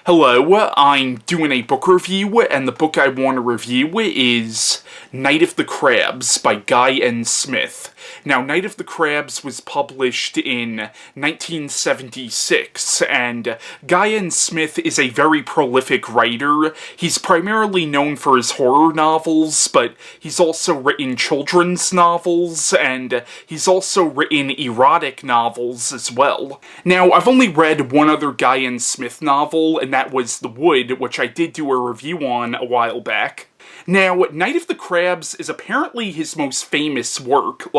Hello, I'm doing a book review, and the book I want to review is Night of the Crabs by Guy N. Smith. Now, Night of the Crabs was published in 1976, and Guy N. Smith is a very prolific writer. He's primarily known for his horror novels, but he's also written children's novels, and he's also written erotic novels as well. Now, I've only read one other Guy N. Smith novel, and that was The Wood, which I did do a review on a while back. Now, Night of the Crabs is apparently his most famous work.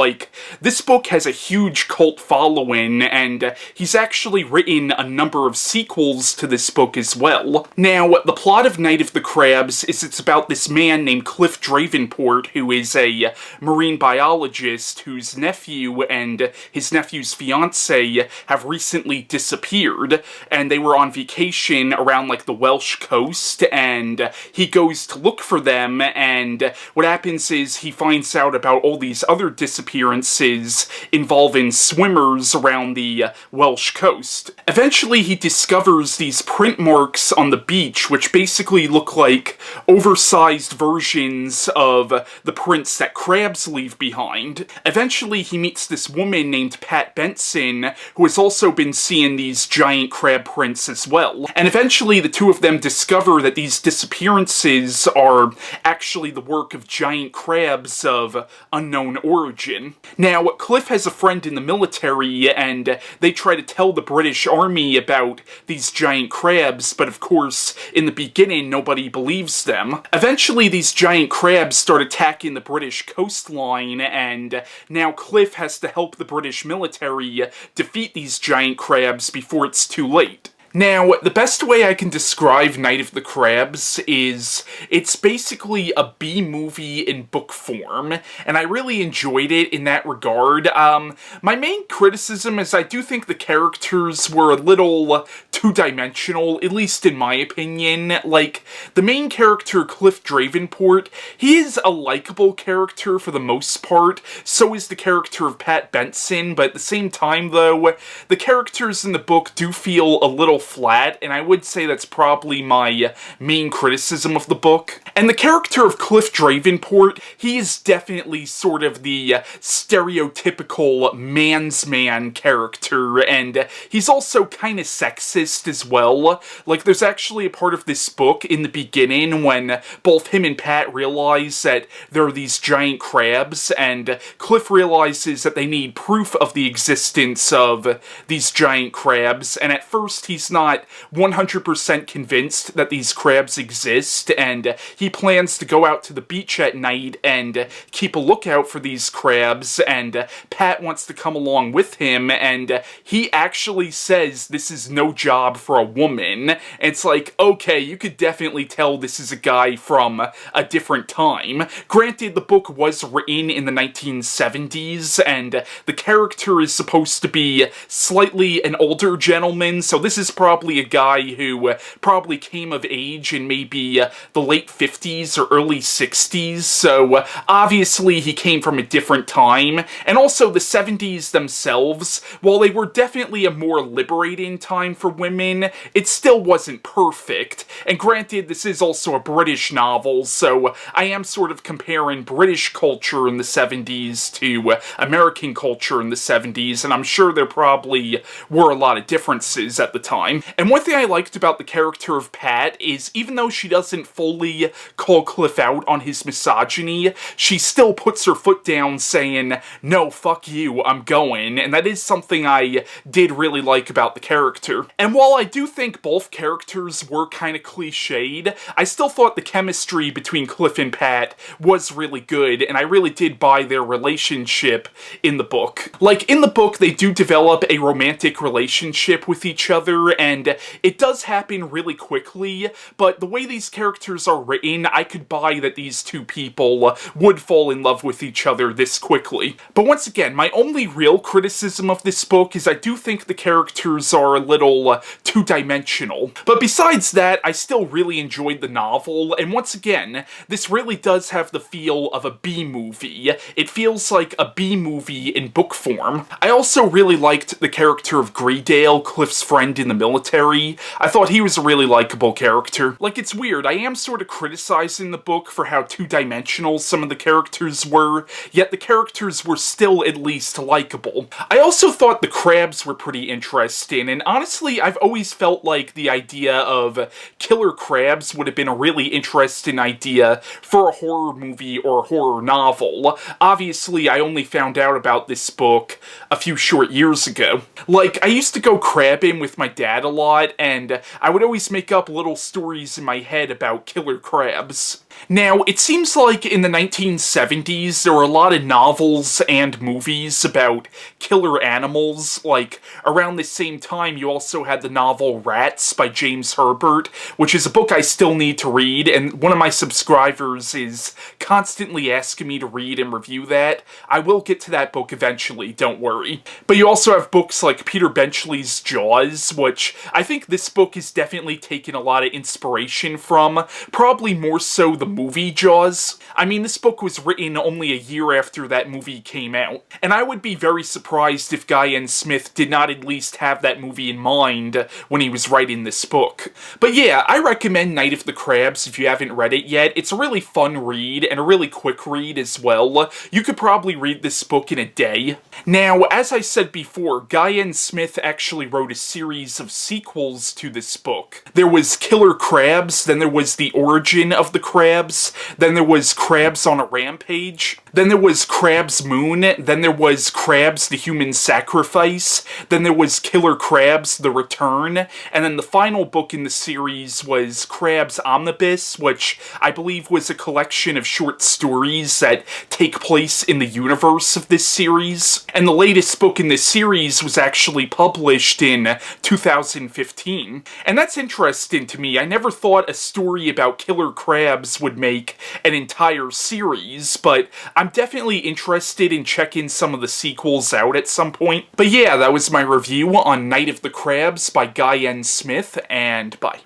This book has a huge cult following, and he's actually written a number of sequels to this book as well. Now, the plot of Night of the Crabs is it's about this man named Cliff Dravenport, who is a marine biologist whose nephew and his nephew's fiancée have recently disappeared, and they were on vacation around, the Welsh coast, and he goes to look for them, and what happens is he finds out about all these other disappearances involving swimmers around the Welsh coast. Eventually he discovers these print marks on the beach which basically look like oversized versions of the prints that crabs leave behind. Eventually he meets this woman named Pat Benson who has also been seeing these giant crab prints as well. And eventually the two of them discover that these disappearances are actually the work of giant crabs of unknown origin. Now, Cliff has a friend in the military, and they try to tell the British Army about these giant crabs, but of course, in the beginning, nobody believes them. Eventually, these giant crabs start attacking the British coastline, and now Cliff has to help the British military defeat these giant crabs before it's too late. Now, the best way I can describe Night of the Crabs is it's basically a B-movie in book form, and I really enjoyed it in that regard. My main criticism is I do think the characters were a little two-dimensional, at least in my opinion. The main character, Cliff Dravenport, he is a likable character for the most part, so is the character of Pat Benson, but at the same time, though, the characters in the book do feel a little flat, and I would say that's probably my main criticism of the book. And the character of Cliff Dravenport, he is definitely sort of the stereotypical man's man character, and he's also kind of sexist as well. There's actually a part of this book in the beginning when both him and Pat realize that there are these giant crabs, and Cliff realizes that they need proof of the existence of these giant crabs, and at first he's not 100% convinced that these crabs exist, and he plans to go out to the beach at night and keep a lookout for these crabs, and Pat wants to come along with him, and he actually says this is no job for a woman. And it's okay, you could definitely tell this is a guy from a different time. Granted, the book was written in the 1970s, and the character is supposed to be slightly an older gentleman, so this is probably a guy who probably came of age in maybe the late 50s or early 60s, so obviously he came from a different time. And also the 70s themselves, while they were definitely a more liberating time for women, it still wasn't perfect. And granted, this is also a British novel, so I am sort of comparing British culture in the 70s to American culture in the 70s, and I'm sure there probably were a lot of differences at the time. And one thing I liked about the character of Pat is even though she doesn't fully call Cliff out on his misogyny, she still puts her foot down saying, "No, fuck you, I'm going," and that is something I did really like about the character. And while I do think both characters were kind of cliched, I still thought the chemistry between Cliff and Pat was really good, and I really did buy their relationship in the book. In the book, they do develop a romantic relationship with each other, and it does happen really quickly, but the way these characters are written, I could buy that these two people would fall in love with each other this quickly. But once again, my only real criticism of this book is I do think the characters are a little two-dimensional. But besides that, I still really enjoyed the novel, and once again, this really does have the feel of a B-movie. It feels like a B-movie in book form. I also really liked the character of Greedale, Cliff's friend in the military. I thought he was a really likable character. Like, it's weird, I am sort of criticizing the book for how two-dimensional some of the characters were, yet the characters were still at least likable. I also thought the crabs were pretty interesting, and honestly, I've always felt like the idea of killer crabs would have been a really interesting idea for a horror movie or a horror novel. Obviously, I only found out about this book a few short years ago. Like, I used to go crabbing with my dad a lot, and I would always make up little stories in my head about killer crabs. Now, it seems like in the 1970s, there were a lot of novels and movies about killer animals. Like, around the same time, you also had the novel Rats by James Herbert, which is a book I still need to read, and one of my subscribers is constantly asking me to read and review that. I will get to that book eventually, don't worry. But you also have books like Peter Benchley's Jaws, which I think this book is definitely taken a lot of inspiration from, probably more so the movie Jaws. I mean, this book was written only a year after that movie came out, and I would be very surprised if Guy N. Smith did not at least have that movie in mind when he was writing this book. But yeah, I recommend Night of the Crabs if you haven't read it yet. It's a really fun read, and a really quick read as well. You could probably read this book in a day. Now, as I said before, Guy N. Smith actually wrote a series of sequels to this book. There was Killer Crabs, then there was The Origin of the Crabs, then there was Crabs on a Rampage, then there was Crabs Moon, then there was Crabs the Human Sacrifice, then there was Killer Crabs The Return, and then the final book in the series was Crabs Omnibus, which I believe was a collection of short stories that take place in the universe of this series. And the latest book in this series was actually published in 2015. And that's interesting to me. I never thought a story about killer crabs would make an entire series, but I'm definitely interested in checking some of the sequels out at some point. But yeah, that was my review on Night of the Crabs by Guy N. Smith, and bye.